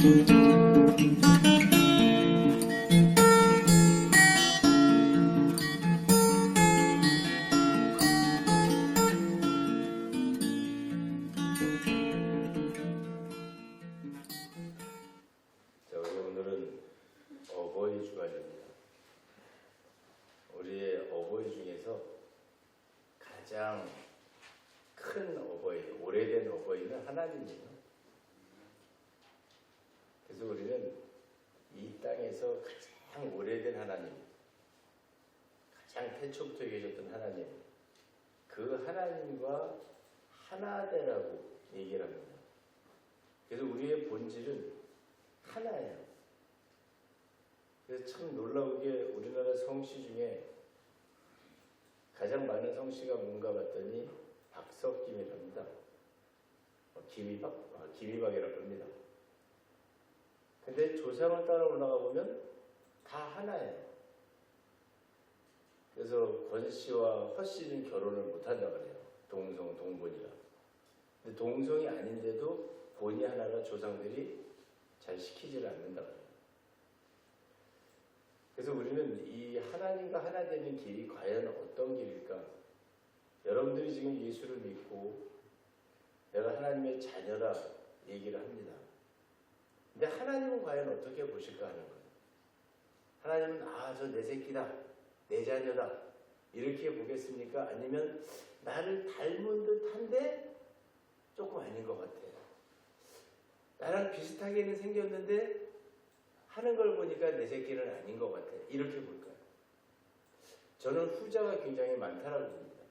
우리 오늘은 어버이 주간입니다. 우리의 어버이 중에서 가장 큰 어버이, 오래된 어버이는 하나님이에요. 그래서 우리는 이 땅에서 가장 오래된 하나님, 가장 태초부터 계셨던 하나님, 그 하나님과 하나되라고 얘기를 합니다. 그래서 우리의 본질은 하나예요. 그래서 참 놀라우게 우리나라 성씨 중에 가장 많은 성씨가 뭔가 봤더니 박석김이랍니다. 김이박이라고 합니다. 근데 조상을 따라 올라가 보면 다 하나예요. 그래서 권씨와 허씨는 결혼을 못한다 그래요. 동성, 동본이라. 근데 동성이 아닌데도 본이 하나가 조상들이 잘 시키지를 않는다 그래요. 그래서 우리는 이 하나님과 하나 되는 길이 과연 어떤 길일까? 여러분들이 지금 예수를 믿고 내가 하나님의 자녀다 얘기를 합니다. 근데 하나님은 과연 어떻게 보실까 하는 거예요. 하나님은 저 내 새끼다, 내 자녀다 이렇게 보겠습니까? 아니면 나를 닮은 듯한데 조금 아닌 것 같아요. 나랑 비슷하게는 생겼는데 하는 걸 보니까 내 새끼는 아닌 것 같아. 이렇게 볼까요? 저는 후자가 굉장히 많다라고 봅니다.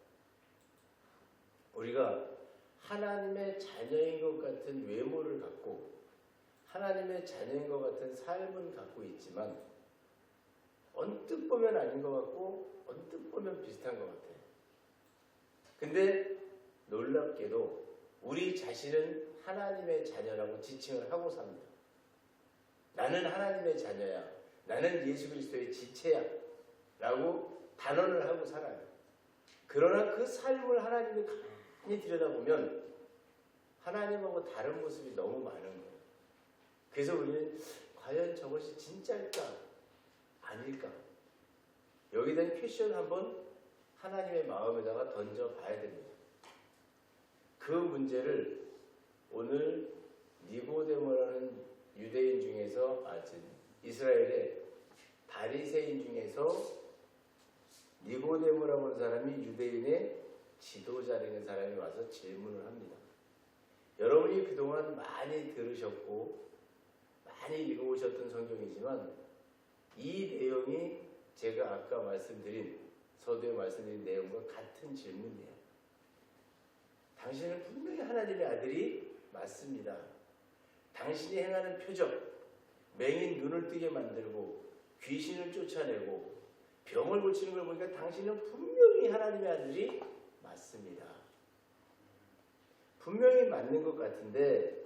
우리가 하나님의 자녀인 것 같은 외모를 갖고 하나님의 자녀인 것 같은 삶은 갖고 있지만 언뜻 보면 아닌 것 같고 언뜻 보면 비슷한 것 같아요. 근데 놀랍게도 우리 자신은 하나님의 자녀라고 지칭을 하고 삽니다. 나는 하나님의 자녀야. 나는 예수 그리스도의 지체야. 라고 단언을 하고 살아요. 그러나 그 삶을 하나님이 가만히 들여다보면 하나님하고 다른 모습이 너무 많은 거예요. 그래서 우리는 과연 저것이 진짜일까? 아닐까? 여기에 대한 퀘션 한번 하나님의 마음에다가 던져봐야 됩니다. 그 문제를 오늘 니고데모라는 유대인 중에서 이스라엘의 바리새인 중에서 니고데모라고 하는 사람이 유대인의 지도자라는 사람이 와서 질문을 합니다. 여러분이 그동안 많이 들으셨고 많이 읽어오셨던 성경이지만 이 내용이 제가 아까 서두에 말씀드린 내용과 같은 질문이에요. 당신은 분명히 하나님의 아들이 맞습니다. 당신이 행하는 표적, 맹인 눈을 뜨게 만들고 귀신을 쫓아내고 병을 고치는 걸 보니까 당신은 분명히 하나님의 아들이 맞습니다. 분명히 맞는 것 같은데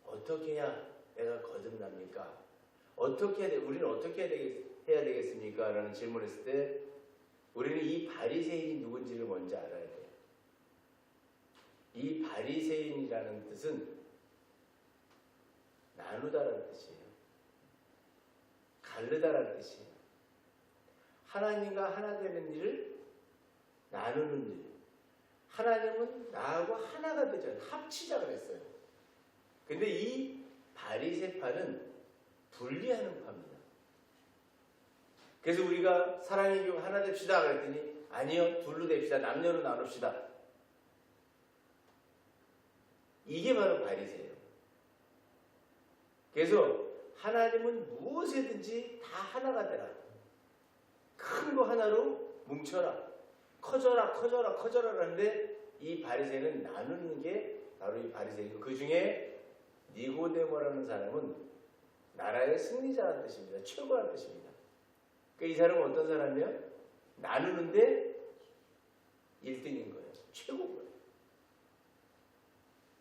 어떻게 해야 내가 거듭납니까? 우리는 어떻게 해야 되겠습니까? 라는 질문을 했을 때 우리는 이 바리새인이 누군지를 먼저 알아야 돼요. 이 바리새인이라는 뜻은 나누다라는 뜻이에요. 가르다라는 뜻이에요. 하나님과 하나 되는 일을 나누는 일. 하나님은 나하고 하나가 되잖아요. 합치자 그랬어요. 근데 이 바리새파는 분리하는 파입니다. 그래서 우리가 사랑의 교회 하나 됩시다 그랬더니 아니요, 둘로 됩시다. 남녀로 나눕시다. 이게 바로 바리새예요. 그래서 하나님은 무엇이든지 다 하나가 되라. 큰 거 하나로 뭉쳐라. 커져라 하는데 이 바리새는 나누는 게 바로 이 바리새이고 그 중에 니고데모라는 사람은 나라의 승리자라는 뜻입니다. 최고라는 뜻입니다. 그러니까 이 사람은 어떤 사람이에요? 나누는데 1등인 거예요. 최고인 거예요.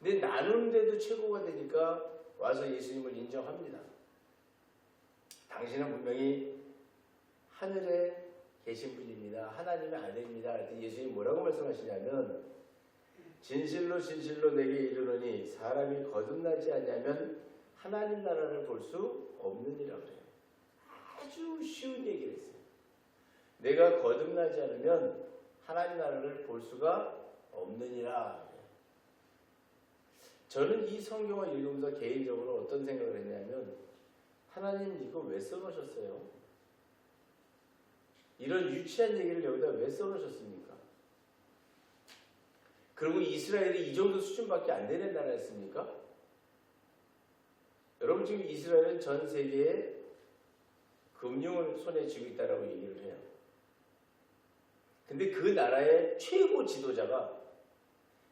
근데 나누는데도 최고가 되니까 와서 예수님을 인정합니다. 당신은 분명히 하늘에 계신 분입니다. 하나님의 아들입니다. 그랬더니 예수님이 뭐라고 말씀하시냐면 진실로 진실로 내게 이르노니 사람이 거듭나지 않냐면 하나님 나라를 볼 수 없느니라 그래요. 아주 쉬운 얘기를 했어요. 내가 거듭나지 않으면 하나님 나라를 볼 수가 없느니라. 저는 이 성경을 읽으면서 개인적으로 어떤 생각을 했냐면, 하나님 이거 왜 써놓으셨어요? 이런 유치한 얘기를 여기다 왜 써놓으셨습니까? 그리고 이스라엘이 이 정도 수준밖에 안 되는 나라였습니까? 여러분, 지금 이스라엘은 전 세계에 금융을 손에 쥐고 있다라고 얘기를 해요. 근데 그 나라의 최고 지도자가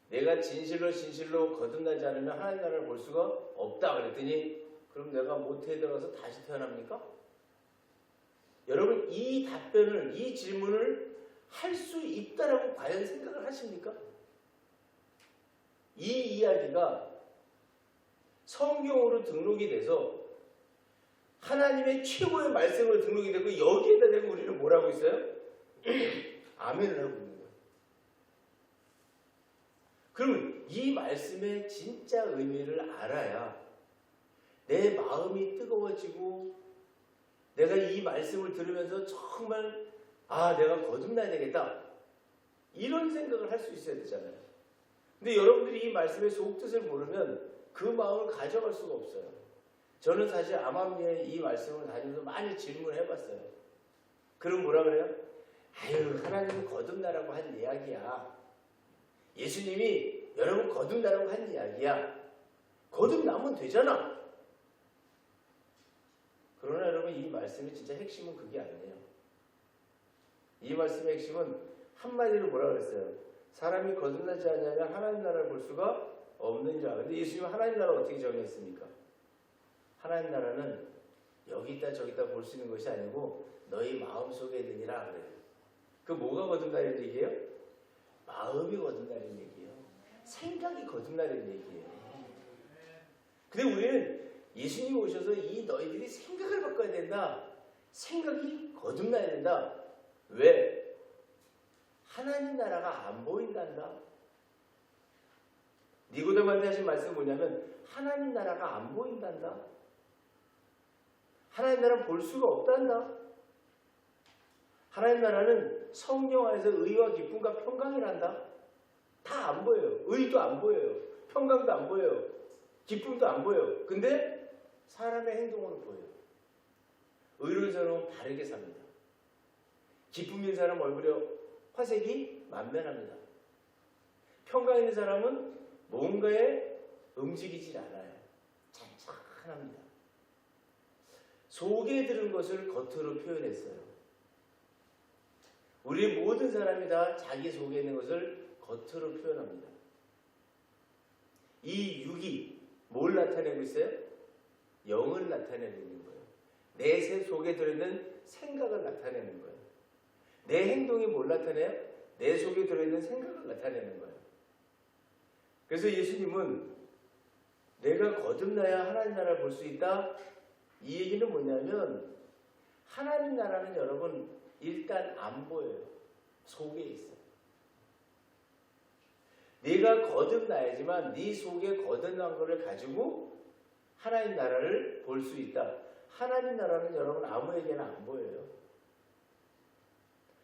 내가 진실로 거듭나지 않으면 하나님 나라를 볼 수가 없다 그랬더니, 그럼 내가 모태에 들어가서 다시 태어납니까? 여러분, 이 답변을, 이 질문을 할 수 있다라고 과연 생각을 하십니까? 이 이야기가 성경으로 등록이 돼서 하나님의 최고의 말씀으로 등록이 되고 여기에다 대고 우리는 뭐라고 있어요? 아멘을 하고 있는 거예요. 그러면 이 말씀의 진짜 의미를 알아야 내 마음이 뜨거워지고 내가 이 말씀을 들으면서 정말 내가 거듭나야 되겠다 이런 생각을 할 수 있어야 되잖아요. 근데 여러분들이 이 말씀의 속뜻을 모르면 그 마음을 가져갈 수가 없어요. 저는 사실 암암리에 이 말씀을 다니면서 많이 질문을 해봤어요. 그럼 뭐라 그래요? 하나님은 거듭나라고 한 이야기야. 예수님이 여러분 거듭나라고 한 이야기야. 거듭나면 되잖아. 그러나 여러분, 이 말씀의 진짜 핵심은 그게 아니에요. 이 말씀의 핵심은 한마디로 뭐라 그랬어요? 사람이 거듭나지 않으면 하나님 나라를 볼 수가 없느니라. 근데 예수님은 하나님 나라를 어떻게 정의했습니까? 하나님 나라는 여기 있다 저기 있다 볼 수 있는 것이 아니고 너희 마음속에 있느니라 그래요. 그 뭐가 거듭나는 얘기예요? 마음이 거듭나는 얘기예요. 생각이 거듭나는 얘기예요. 근데 우리는 예수님 오셔서 이 너희들이 생각을 바꿔야 된다. 생각이 거듭나야 된다. 왜? 하나님 나라가 안 보인단다. 니고데모한테 하신 말씀이 뭐냐면 하나님 나라가 안 보인단다. 하나님 나라는 볼 수가 없단다. 하나님 나라는 성령 안에서 의와 기쁨과 평강이란다. 다 안 보여요. 의도 안 보여요. 평강도 안 보여요. 기쁨도 안 보여요. 근데 사람의 행동으로 보여요. 의로운 사람은 바르게 삽니다. 기쁨 있는 사람 얼굴에 화색이 만면합니다. 평강 있는 사람은 뭔가에 움직이질 않아요. 찬찬합니다. 속에 들은 것을 겉으로 표현했어요. 우리 모든 사람이 다 자기 속에 있는 것을 겉으로 표현합니다. 이 육이 뭘 나타내고 있어요? 영을 나타내고 있는 거예요. 내 속에 들어있는 생각을 나타내는 거예요. 내 행동이 뭘 나타내요? 내 속에 들어있는 생각을 나타내는 거예요. 그래서 예수님은 내가 거듭나야 하나님 나라를 볼 수 있다. 이 얘기는 뭐냐면 하나님 나라는 여러분 일단 안 보여요. 속에 있어요. 네가 거듭나야지만 네 속에 거듭난 것을 가지고 하나님 나라를 볼 수 있다. 하나님 나라는 여러분 아무에게나 안 보여요.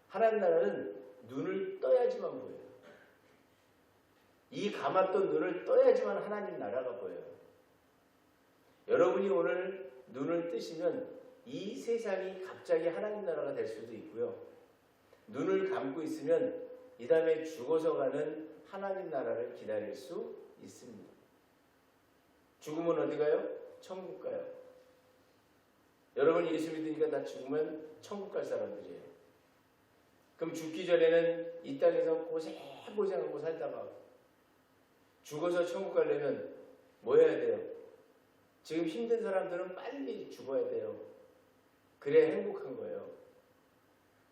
하나님 나라는 눈을 떠야지만 보여요. 이 감았던 눈을 떠야지만 하나님 나라가 보여요. 여러분이 오늘 눈을 뜨시면 이 세상이 갑자기 하나님 나라가 될 수도 있고요. 눈을 감고 있으면 이 다음에 죽어서 가는 하나님 나라를 기다릴 수 있습니다. 죽으면 어디 가요? 천국 가요. 여러분이 예수 믿으니까 다 죽으면 천국 갈 사람들이에요. 그럼 죽기 전에는 이 땅에서 고생하고 살다가 죽어서 천국 가려면 뭐 해야 돼요? 지금 힘든 사람들은 빨리 죽어야 돼요. 그래야 행복한 거예요.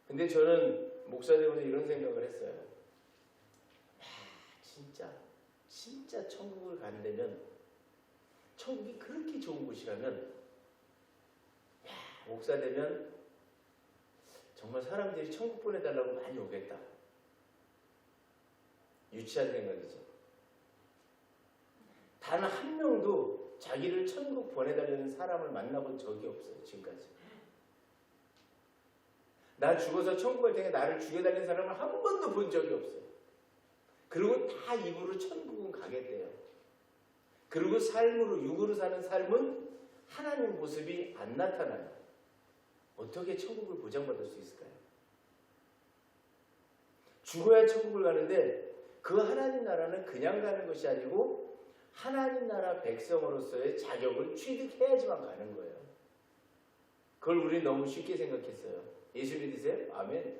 근데 저는 목사 되면서 이런 생각을 했어요. 진짜 천국을 간다면, 천국이 그렇게 좋은 곳이라면, 목사 되면 정말 사람들이 천국 보내달라고 많이 오겠다. 유치한 생각이죠. 단 한 명도 자기를 천국 보내달라는 사람을 만나본 적이 없어요. 지금까지. 나 죽어서 천국 갈 테니까 나를 죽여달라는 사람을 한 번도 본 적이 없어요. 그리고 다 입으로 천국은 가겠대요. 그리고 삶으로 육으로 사는 삶은 하나님 모습이 안 나타나요. 어떻게 천국을 보장받을 수 있을까요? 죽어야 천국을 가는데 그 하나님 나라는 그냥 가는 것이 아니고 하나님 나라 백성으로서의 자격을 취득해야지만 가는 거예요. 그걸 우리 너무 쉽게 생각했어요. 예수 믿으세요? 아멘.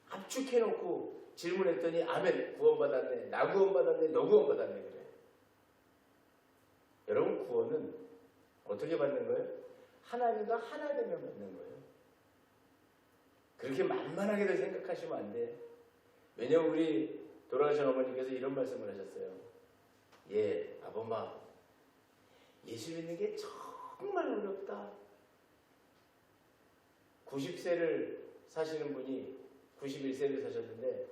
압축해놓고 질문했더니 아멘. 구원받았네. 나 구원받았네. 너 구원받았네. 그래. 여러분 구원은 어떻게 받는 거예요? 하나님과 하나 되면 받는 거예요. 그렇게 만만하게들 생각하시면 안 돼. 왜냐면 우리 돌아가신 어머니께서 이런 말씀을 하셨어요. 예, 아범아, 예수 믿는 게 정말 어렵다. 90세를 사시는 분이 91세를 사셨는데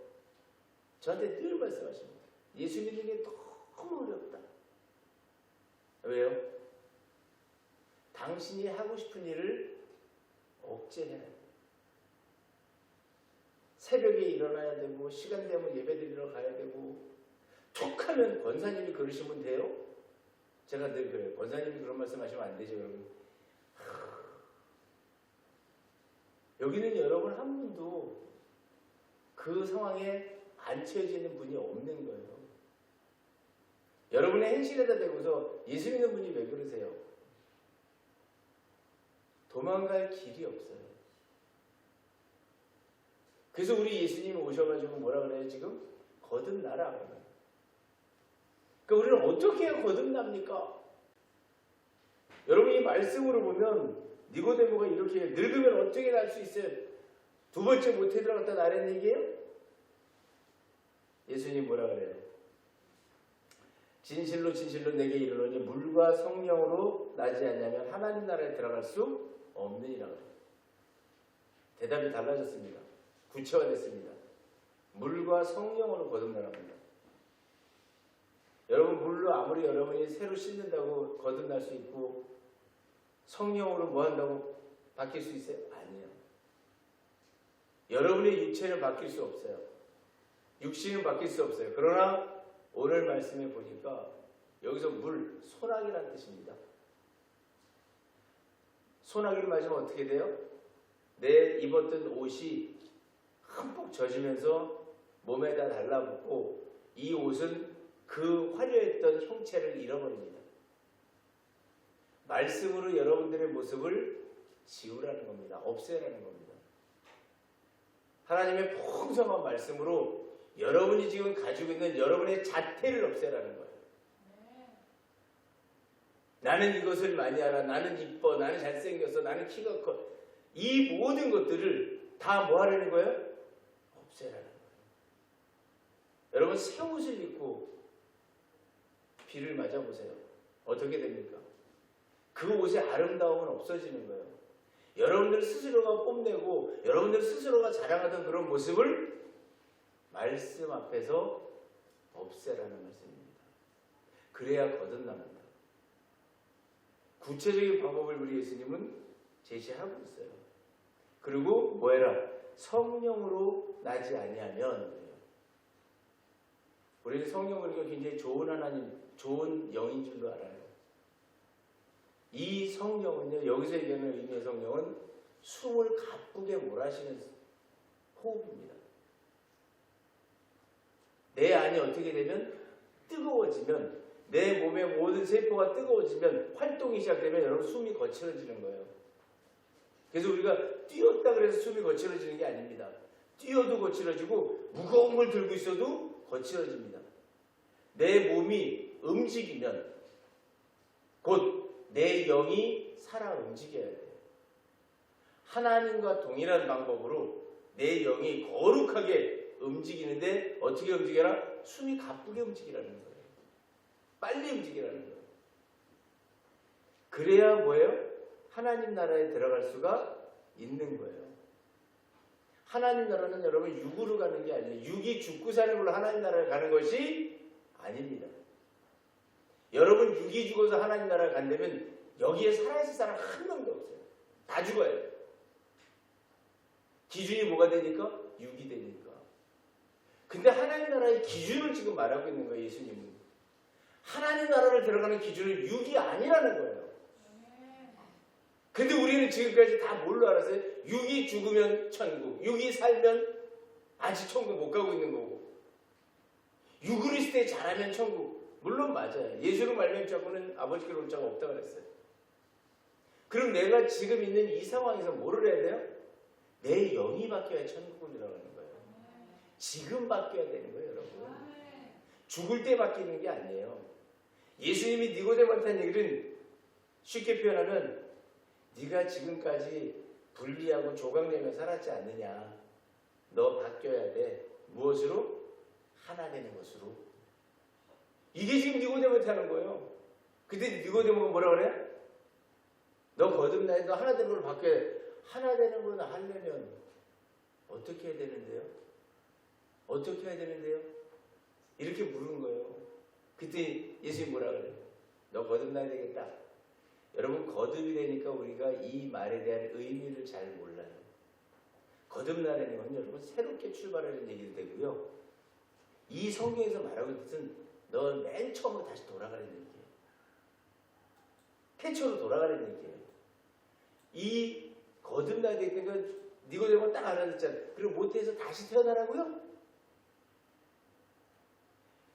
저한테 늘 말씀하십니다. 예수 믿는 게 너무 어렵다. 왜요? 당신이 하고 싶은 일을 억제해야 돼. 새벽에 일어나야 되고 시간 되면 예배드리러 가야 되고 툭하면 권사님이 그러시면 돼요? 제가 늘 그래요. 권사님이 그런 말씀하시면 안 되죠, 여러분. 여기는 여러분 한 분도 그 상황에 안 처해지는 분이 없는 거예요. 여러분의 행실에다 대고서 예수 믿는 분이 왜 그러세요? 도망갈 길이 없어요. 그래서 우리 예수님이 오셔가지고 뭐라 그래요 지금? 거듭나라. 그러니까 우리는 어떻게 해야 거듭납니까? 여러분 이 말씀으로 보면 니고데모가 이렇게 늙으면 어떻게 날 수 있어요? 두 번째 못해 들어갔다 나라는 얘기예요? 예수님 뭐라 그래요? 진실로 진실로 내게 이르노니 물과 성령으로 나지 않냐면 하나님 나라에 들어갈 수 없느니라 그래요. 대답이 달라졌습니다. 구체화됐습니다. 물과 성령으로 거듭나랍니다. 여러분 물로 아무리 여러분이 새로 씻는다고 거듭날 수 있고 성령으로 뭐 한다고 바뀔 수 있어요? 아니에요. 여러분의 육체는 바뀔 수 없어요. 육신은 바뀔 수 없어요. 그러나 오늘 말씀에 보니까 여기서 물, 소나기라는 뜻입니다. 소나기를 맞으면 어떻게 돼요? 내 입었던 옷이 흠뻑 젖으면서 몸에다 달라붙고 이 옷은 그 화려했던 형체를 잃어버립니다. 말씀으로 여러분들의 모습을 지우라는 겁니다. 없애라는 겁니다. 하나님의 풍성한 말씀으로 여러분이 지금 가지고 있는 여러분의 자태를 없애라는 거예요. 나는 이것을 많이 알아. 나는 이뻐. 나는 잘생겼어. 나는 키가 커. 이 모든 것들을 다 뭐 하려는 거예요? 없애라는 거예요. 여러분 새 옷을 입고 비를 맞아보세요. 어떻게 됩니까? 그 옷의 아름다움은 없어지는 거예요. 여러분들 스스로가 뽐내고 여러분들 스스로가 자랑하던 그런 모습을 말씀 앞에서 없애라는 말씀입니다. 그래야 거듭납니다. 구체적인 방법을 우리 예수님은 제시하고 있어요. 그리고 뭐해라? 성령으로 나지 아니하면 우리는 성령으로 굉장히 좋은 하나님, 좋은 영인 줄로 알아요. 이 성령은요, 여기서 얘기하는 의미의 성령은 숨을 가쁘게 몰아쉬는 호흡입니다. 내 안이 어떻게 되면 뜨거워지면 내 몸의 모든 세포가 뜨거워지면 활동이 시작되면 여러분 숨이 거칠어지는 거예요. 그래서 우리가 뛰었다 그래서 숨이 거칠어지는 게 아닙니다. 뛰어도 거칠어지고 무거운 걸 들고 있어도 거칠어집니다. 내 몸이 움직이면 곧 내 영이 살아 움직여야 돼요. 하나님과 동일한 방법으로 내 영이 거룩하게 움직이는데 어떻게 움직여라? 숨이 가쁘게 움직이라는 거예요. 빨리 움직이라는 거예요. 그래야 뭐예요? 하나님 나라에 들어갈 수가 있는 거예요. 하나님 나라는 여러분 육으로 가는 게 아니에요. 육이 죽고 사는 걸로 하나님 나라에 가는 것이 아닙니다. 여러분 육이 죽어서 하나님 나라에 간다면 여기에 살아있을 사람 한 명도 없어요. 다 죽어야 돼요. 기준이 뭐가 되니까? 육이 되니까. 근데 하나님 나라의 기준을 지금 말하고 있는 거예요. 예수님은. 하나님 나라를 들어가는 기준은 육이 아니라는 거예요. 근데 우리는 지금까지 다 뭘로 알았어요? 육이 죽으면 천국, 육이 살면 아직 천국 못 가고 있는 거고, 육으로 있을 때 잘하면 천국. 물론 맞아요. 예수로 말미암자고는 아버지께로 올 자가 없다고 그랬어요. 그럼 내가 지금 있는 이 상황에서 뭐를 해야 돼요? 내 영이 바뀌어야 천국을 들어가는 거예요. 지금 바뀌어야 되는 거예요, 여러분. 죽을 때 바뀌는 게 아니에요. 예수님이 니고데모한테 얘기는 쉽게 표현하면 네가 지금까지 분리하고 조각내며 살았지 않느냐. 너 바뀌어야 돼. 무엇으로? 하나 되는 것으로. 이게 지금 니고데모한테 하는 거예요. 그때 니고데모가 뭐라 그래? 너 거듭나야 너 하나 되는 걸로 바뀌어야 돼. 하나 되는 걸 하려면 어떻게 해야 되는데요? 어떻게 해야 되는데요? 이렇게 물은 거예요. 그때 예수님이 뭐라 그래요? 너 거듭나야 되겠다. 여러분 거듭이 되니까 우리가 이 말에 대한 의미를 잘 몰라요. 거듭나라는 건 여러분 새롭게 출발하는 얘기도 되고요. 이 성경에서 말하고 있는 뜻은 너 맨 처음으로 다시 돌아가는 얘기예요. 태초로 돌아가는 얘기예요. 이 거듭나야 되는 건 니고데모가 딱 알아듣잖아요. 그리고 모태에서 다시 태어나라고요?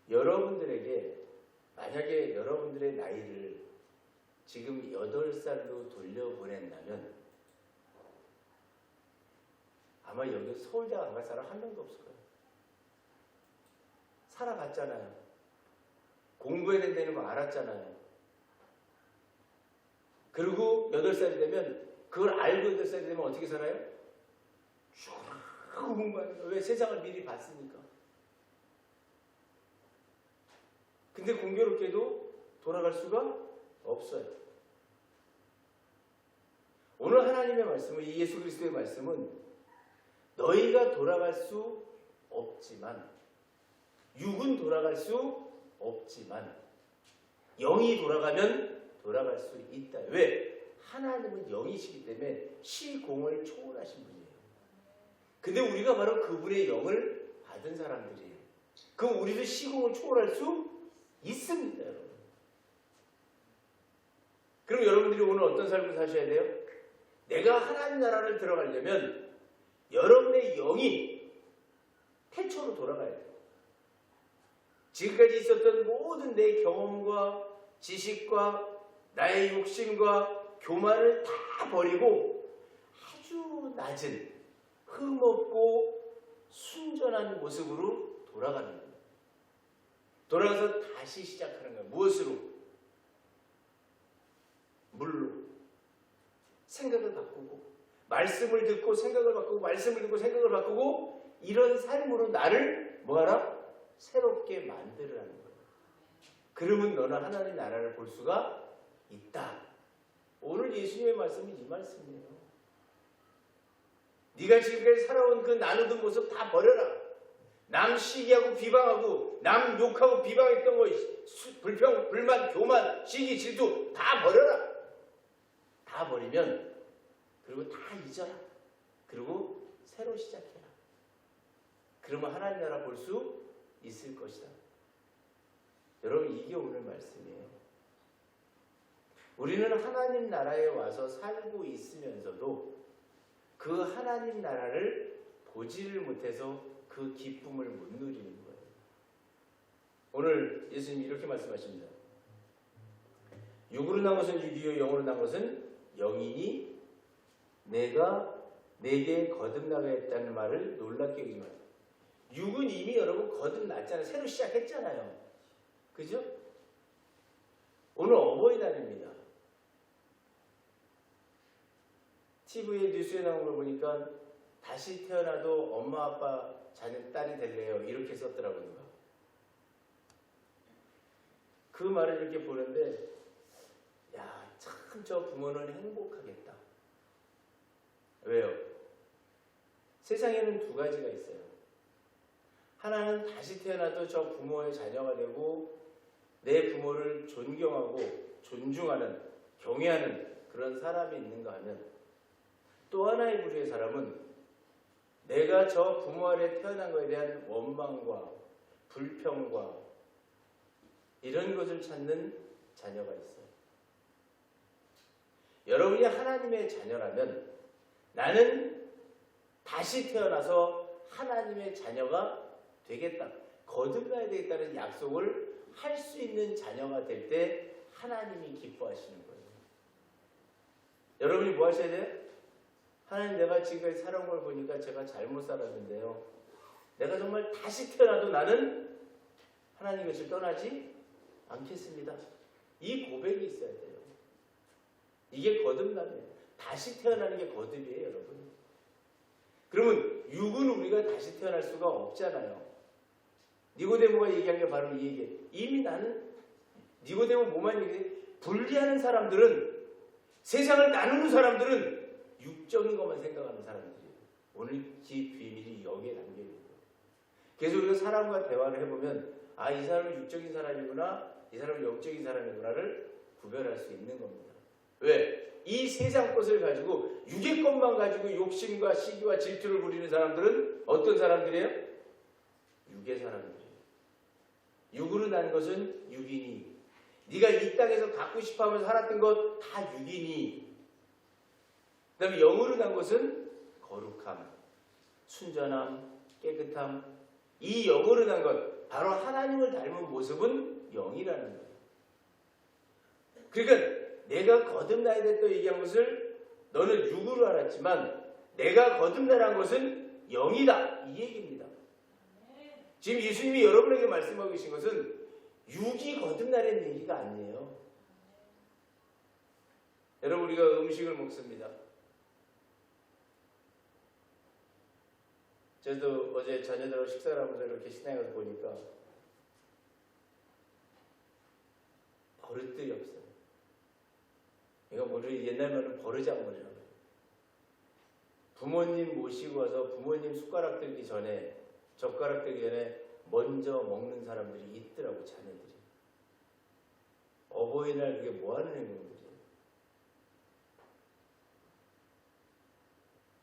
여러분들에게 만약에 여러분들의 나이를 지금 8살로 돌려보낸다면 아마 여기 서울대 안 갈 사람 한 명도 없을 거예요. 살아봤잖아요. 공부해야 된다는 거 알았잖아요. 그리고 8살이 되면 그걸 알고 8살이 되면 어떻게 살아요? 쭉 공부하는 거예요. 왜? 세상을 미리 봤으니까. 근데 공교롭게도 돌아갈 수가 없어요. 오늘 하나님의 말씀은, 이 예수 그리스도의 말씀은 너희가 돌아갈 수 없지만, 육은 돌아갈 수 없지만 영이 돌아가면 돌아갈 수 있다. 왜? 하나님은 영이시기 때문에 시공을 초월하신 분이에요. 근데 우리가 바로 그분의 영을 받은 사람들이에요. 그럼 우리도 시공을 초월할 수 있습니다, 여러분. 그럼 여러분들이 오늘 어떤 삶을 사셔야 돼요? 내가 하나님 나라를 들어가려면 여러분의 영이 태초로 돌아가야 돼요. 지금까지 있었던 모든 내 경험과 지식과 나의 욕심과 교만을 다 버리고 아주 낮은 흠없고 순전한 모습으로 돌아가는 거예요. 돌아가서 다시 시작하는 거예요. 무엇으로? 물로. 생각을 바꾸고 말씀을 듣고 생각을 바꾸고 말씀을 듣고 생각을 바꾸고 이런 삶으로 나를 뭐하라? 새롭게 만들으라는 거예요. 그러면 너는 하나님 나라를 볼 수가 있다. 오늘 예수님의 말씀이 이 말씀이에요. 네가 지금까지 살아온 그 나누던 모습 다 버려라. 남 시기하고 비방하고 남 욕하고 비방했던 거 불평, 불만, 교만, 시기, 질투 다 버려라. 다 버리면 그리고 다 잊어라. 그리고 새로 시작해라. 그러면 하나님 나라 볼 수 있을 것이다. 여러분 이게 오늘 말씀이에요. 우리는 하나님 나라에 와서 살고 있으면서도 그 하나님 나라를 보지를 못해서 그 기쁨을 못 누리는 거예요. 오늘 예수님이 이렇게 말씀하십니다. 육으로 난 것은 육이요 영으로 난 것은 영이니 내가 내게 거듭나겠다는 말을 놀랍게 여기지 마세요. 육은 이미 여러분 거듭났잖아요. 새로 시작했잖아요. 그죠? 오늘 어버이날입니다. TV에 뉴스에 나온 걸 보니까 다시 태어나도 엄마 아빠 자녀 딸이 될래요. 이렇게 썼더라고요. 그 말을 이렇게 보는데 야, 참 저 부모는 행복하겠다. 왜요? 세상에는 두 가지가 있어요. 하나는 다시 태어나도 저 부모의 자녀가 되고 내 부모를 존경하고 존중하는, 경외하는 그런 사람이 있는가 하면, 또 하나의 부류의 사람은 내가 저 부모 아래 태어난 것에 대한 원망과 불평과 이런 것을 찾는 자녀가 있어요. 여러분이 하나님의 자녀라면 나는 다시 태어나서 하나님의 자녀가 되겠다, 거듭나야 되겠다는 약속을 할 수 있는 자녀가 될 때 하나님이 기뻐하시는 거예요. 여러분이 뭐 하셔야 돼요? 하나님, 내가 지금까지 살아온 걸 보니까 제가 잘못 살았는데요, 내가 정말 다시 태어나도 나는 하나님 것을 떠나지 않겠습니다. 이 고백이 있어야 돼요. 이게 거듭남이에요. 다시 태어나는 게 거듭이에요, 여러분. 그러면 육은 우리가 다시 태어날 수가 없잖아요. 니고데모가 얘기한 게 바로 이 얘기예요. 이미 나는, 니고데모 뭐만 얘기해? 분리하는 사람들은, 세상을 나누는 사람들은 육적인 것만 생각하는 사람들이에요. 오늘 이 비밀이 여기에 담겨있는 거예요. 그래서 우리가 사람과 대화를 해보면, 아, 이 사람은 육적인 사람이구나, 이 사람은 영적인 사람이구나를 구별할 수 있는 겁니다. 왜? 이 세상 것을 가지고, 육의 것만 가지고 욕심과 시기와 질투를 부리는 사람들은 어떤 사람들이에요? 육의 사람들이에요. 육으로 난 것은 육이니, 네가 이 땅에서 갖고 싶어하면서 살았던 것 다 육이니, 그 다음에 영으로 난 것은 거룩함, 순전함, 깨끗함. 이 영으로 난 것, 바로 하나님을 닮은 모습은 영이라는 거예요. 그러니까 내가 거듭나야 됐다고 얘기한 것을 너는 육으로 알았지만 내가 거듭나란 것은 영이다, 이 얘기입니다. 지금 예수님이 여러분에게 말씀하고 계신 것은 육이 거듭나라는 얘기가 아니에요. 여러분, 우리가 음식을 먹습니다. 저도 어제 자녀들하고 식사를 하면서 이렇게 식당에 가서 보니까 버릇들이 없어요. 이거 우리 옛날 말은 버르장머리라고 해요. 부모님 모시고 와서 부모님 숟가락 들기 전에, 젓가락 들기 전에 먼저 먹는 사람들이 있더라고, 자녀들이. 어버이날 그게 뭐하는 행동들이에요.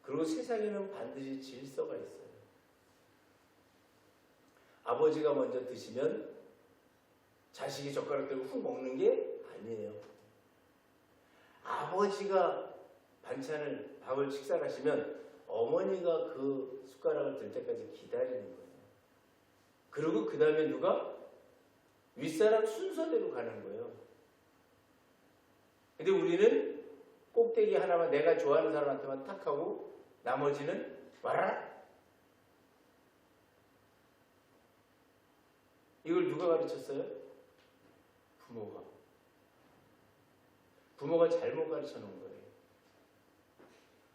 그리고 세상에는 반드시 질서가 있어요. 아버지가 먼저 드시면 자식이 젓가락 들고 훅 먹는 게 아니에요. 아버지가 반찬을, 밥을 식사를 하시면 어머니가 그 숟가락을 들 때까지 기다리는 거예요. 그리고 그 다음에 누가? 윗사람 순서대로 가는 거예요. 근데 우리는 꼭대기 하나만 내가 좋아하는 사람한테만 탁 하고 나머지는 와라. 이걸 누가 가르쳤어요? 부모가. 부모가 잘못 가르쳐 놓은 거예요.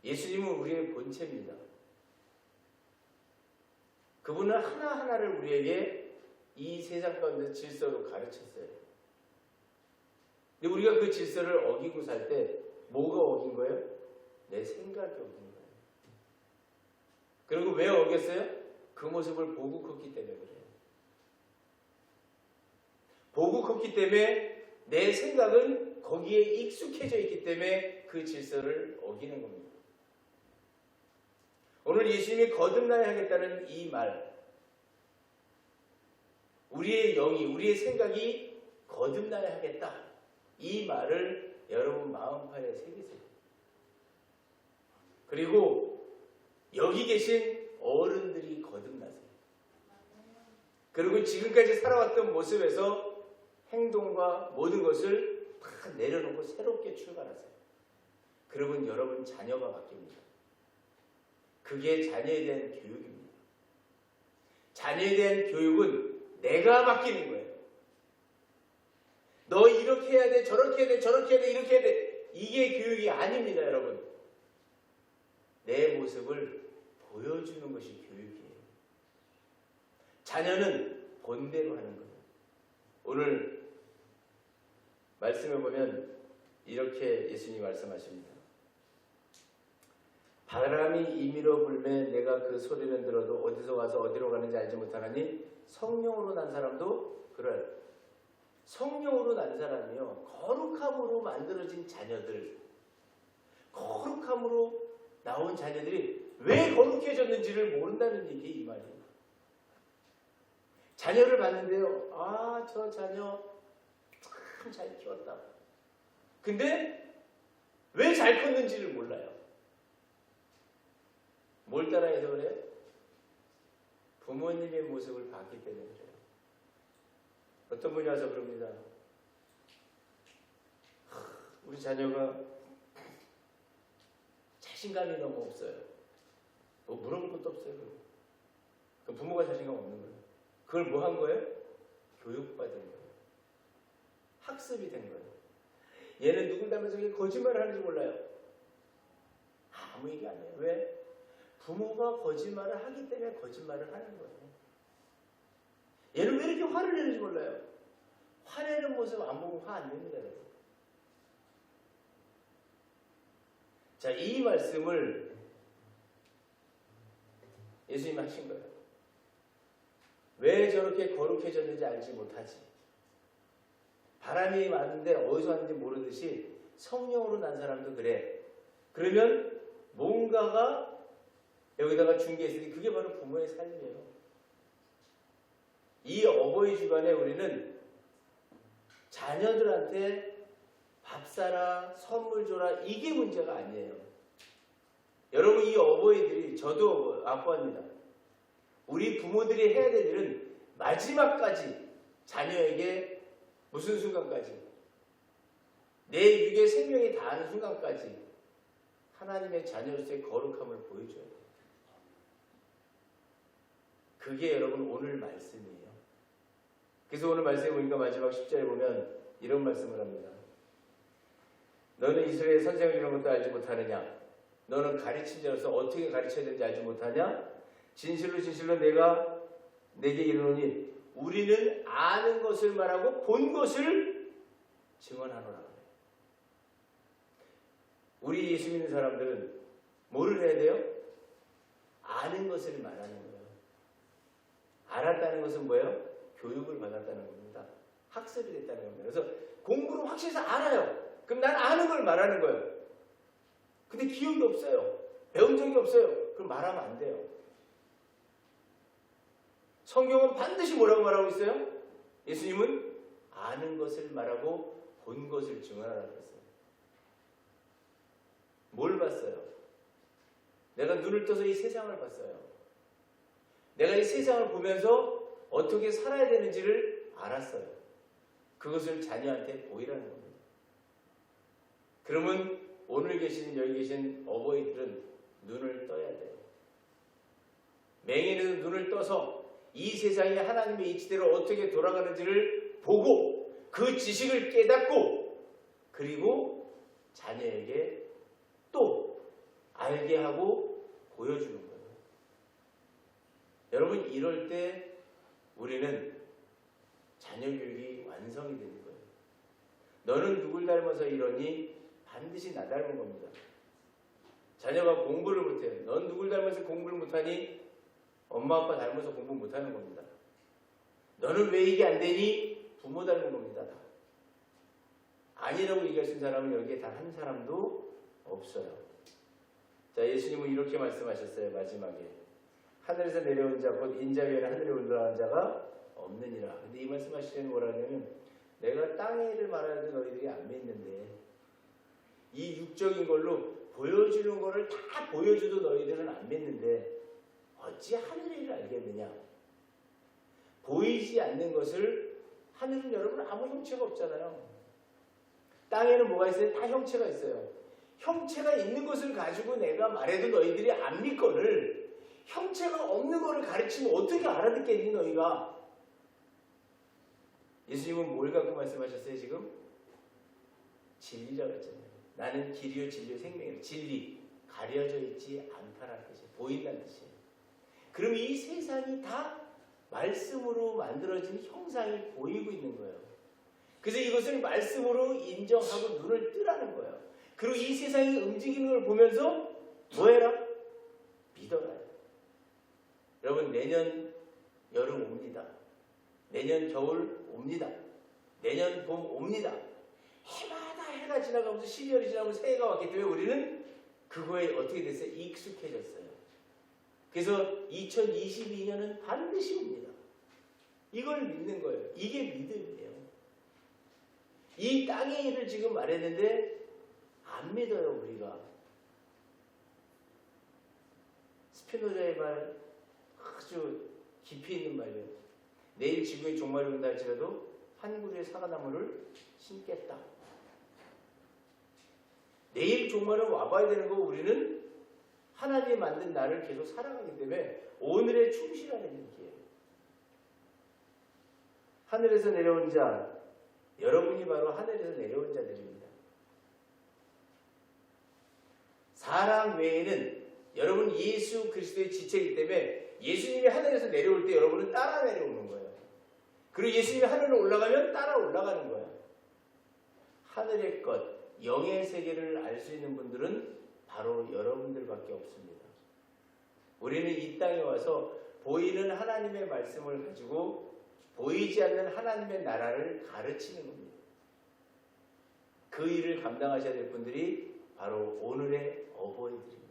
예수님은 우리의 본체입니다. 그분은 하나하나를 우리에게 이 세상 가운데 질서로 가르쳤어요. 근데 우리가 그 질서를 어기고 살 때 뭐가 어긴 거예요? 내 생각이 어긴 거예요. 그리고 왜 어겼어요? 그 모습을 보고 컸기 때문에 그래요. 보고 컸기 때문에 내 생각은 거기에 익숙해져 있기 때문에 그 질서를 어기는 겁니다. 오늘 예수님이 거듭나야 하겠다는 이 말, 우리의 영이, 우리의 생각이 거듭나야 하겠다, 이 말을 여러분 마음파에 새기세요. 그리고 여기 계신 어른들이 거듭나세요. 그리고 지금까지 살아왔던 모습에서 행동과 모든 것을 다 내려놓고 새롭게 출발하세요. 그러면 여러분 자녀가 바뀝니다. 그게 자녀에 대한 교육입니다. 자녀에 대한 교육은 내가 바뀌는 거예요. 너 이렇게 해야 돼, 저렇게 해야 돼, 저렇게 해야 돼, 이렇게 해야 돼. 이게 교육이 아닙니다, 여러분. 내 모습을 보여주는 것이 교육이에요. 자녀는 본대로 하는 거예요. 오늘 말씀을 보면 이렇게 예수님이 말씀하십니다. 바람이 임의로 불매 내가 그 소리는 들어도 어디서 와서 어디로 가는지 알지 못하나니 성령으로 난 사람도 그럴. 성령으로 난 사람이요. 거룩함으로 만들어진 자녀들, 거룩함으로 나온 자녀들이 왜 거룩해졌는지를 모른다는 얘기, 이 말이에요. 자녀를 봤는데요. 아, 저 자녀 참 잘 키웠다. 근데 왜 잘 컸는지를 몰라요. 뭘 따라해서 그래요? 부모님의 모습을 봤기 때문에 그래요. 어떤 분이 와서 그럽니다. 우리 자녀가 자신감이 너무 없어요. 뭐 물어볼 것도 없어요. 그 부모가 자신감 없는 거예요. 그걸 뭐 한 거예요? 교육받은 거예요. 학습이 된 거예요. 얘는 누굴 닮아서 거짓말을 하는지 몰라요. 아무 얘기 안 해요. 왜? 부모가 거짓말을 하기 때문에 거짓말을 하는 거예요. 얘는 왜 이렇게 화를 내는지 몰라요. 화내는 모습 안 보고 화 안 냅니다, 여러분. 자, 이 말씀을 예수님이 하신 거예요. 왜 저렇게 거룩해졌는지 알지 못하지. 바람이 왔는데 어디서 왔는지 모르듯이 성령으로 난 사람도 그래. 그러면 뭔가가 여기다가 중개했으니 그게 바로 부모의 삶이에요. 이 어버이 주간에 우리는 자녀들한테 밥 사라, 선물 줘라, 이게 문제가 아니에요. 여러분, 이 어버이들이, 저도 아빠입니다. 우리 부모들이 해야 될 일은 마지막까지 자녀에게 무슨 순간까지? 내 육의 생명이 다하는 순간까지 하나님의 자녀로서의 거룩함을 보여줘야 돼요. 그게 여러분 오늘 말씀이에요. 그래서 오늘 말씀에 보니까 마지막 10절에 보면 이런 말씀을 합니다. 너는 이스라엘 선생을 이런 것도 알지 못하느냐? 너는 가르친 자로서 어떻게 가르쳐야 되는지 알지 못하냐? 진실로 진실로 내가 내게 이르노니 우리는 아는 것을 말하고 본 것을 증언하노라. 우리 예수 믿는 사람들은 뭐를 해야 돼요? 아는 것을 말하는 거예요. 알았다는 것은 뭐예요? 교육을 받았다는 겁니다. 학습이 됐다는 겁니다. 그래서 공부를 확실해서 알아요. 그럼 난 아는 걸 말하는 거예요. 근데 기억이 없어요. 배운 적이 없어요. 그럼 말하면 안 돼요. 성경은 반드시 뭐라고 말하고 있어요? 예수님은 아는 것을 말하고 본 것을 증언하라고 했어요. 뭘 봤어요? 내가 눈을 떠서 이 세상을 봤어요. 내가 이 세상을 보면서 어떻게 살아야 되는지를 알았어요. 그것을 자녀한테 보이라는 겁니다. 그러면 오늘 여기 계신 어버이들은 눈을 떠야 돼요. 맹인은 눈을 떠서 이 세상이 하나님의 이치대로 어떻게 돌아가는지를 보고 그 지식을 깨닫고 그리고 자녀에게 또 알게 하고 보여주는 거예요. 여러분, 이럴 때 우리는 자녀 교육이 완성이 되는 거예요. 너는 누굴 닮아서 이러니 반드시 나 닮은 겁니다. 자녀가 공부를 못해요. 넌 누굴 닮아서 공부를 못하니? 엄마 아빠 닮아서 공부 못하는 겁니다. 너는 왜 이게 안 되니? 부모 닮은 겁니다. 다. 아니라고 얘기하신 사람은 여기에 단 한 사람도 없어요. 자, 예수님은 이렇게 말씀하셨어요. 마지막에 하늘에서 내려온 자 곧 인자 위에는 하늘에 올라간 자가 없느니라. 근데 이 말씀하시는 뭐라냐면 내가 땅의 일을 말하는데 너희들이 안 믿는데 이 육적인 걸로 보여주는 거를 다 보여줘도 너희들은 안 믿는데 어찌 하늘의 일을 알겠느냐? 보이지 않는 것을 하늘은 여러분 아무 형체가 없잖아요. 땅에는 뭐가 있어요? 다 형체가 있어요. 형체가 있는 것을 가지고 내가 말해도 너희들이 안 믿거늘 형체가 없는 것을 가르치면 어떻게 알아듣겠니 너희가? 예수님은 뭘 갖고 말씀하셨어요 지금? 진리라고 했잖아요. 나는 길이요 진리요 생명이요. 진리 가려져 있지 않다라는 뜻이에요. 보인다는 뜻이에요. 그럼 이 세상이 다 말씀으로 만들어진 형상이 보이고 있는 거예요. 그래서 이것을 말씀으로 인정하고 눈을 뜨라는 거예요. 그리고 이 세상이 움직이는 걸 보면서 뭐 해라? 믿어라. 여러분, 내년 여름 옵니다. 내년 겨울 옵니다. 내년 봄 옵니다. 해마다 해가 지나가면서 12월이 지나면서 새해가 왔기 때문에 우리는 그거에 어떻게 됐어요? 익숙해졌어요. 그래서 2022년은 반드시 옵니다. 이걸 믿는 거예요. 이게 믿음이에요. 이 땅의 일을 지금 말했는데 안 믿어요, 우리가. 스피노자의 말 아주 깊이 있는 말이에요. 내일 지구의 종말이 온다 할지라도 한 그루의 사과나무를 심겠다. 내일 종말은 와봐야 되는 거 우리는 하나님이 만든 나를 계속 살아가기 때문에 오늘에 충실하는 얘기예요. 하늘에서 내려온 자, 여러분이 바로 하늘에서 내려온 자들입니다. 사람 외에는 여러분 예수 그리스도의 지체이기 때문에 예수님이 하늘에서 내려올 때 여러분은 따라 내려오는 거예요. 그리고 예수님이 하늘로 올라가면 따라 올라가는 거예요. 하늘의 것, 영의 세계를 알 수 있는 분들은 바로 여러분들밖에 없습니다. 우리는 이 땅에 와서 보이는 하나님의 말씀을 가지고 보이지 않는 하나님의 나라를 가르치는 겁니다. 그 일을 감당하셔야 될 분들이 바로 오늘의 어버이들입니다.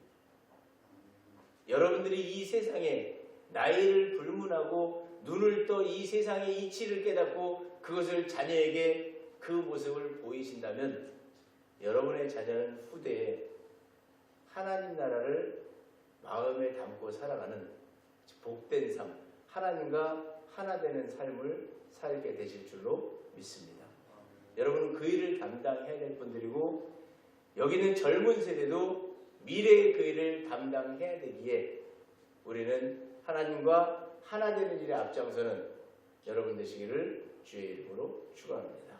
여러분들이 이 세상에 나이를 불문하고 눈을 떠 이 세상의 이치를 깨닫고 그것을 자녀에게 그 모습을 보이신다면 여러분의 자녀는 후대에 하나님 나라를 마음에 담고 살아가는 복된 삶, 하나님과 하나 되는 삶을 살게 되실 줄로 믿습니다. 여러분은 그 일을 담당해야 될 분들이고 여기는 젊은 세대도 미래의 그 일을 담당해야 되기에 우리는 하나님과 하나 되는 일에 앞장서는 여러분 되시기를 주의 이름으로 축원합니다.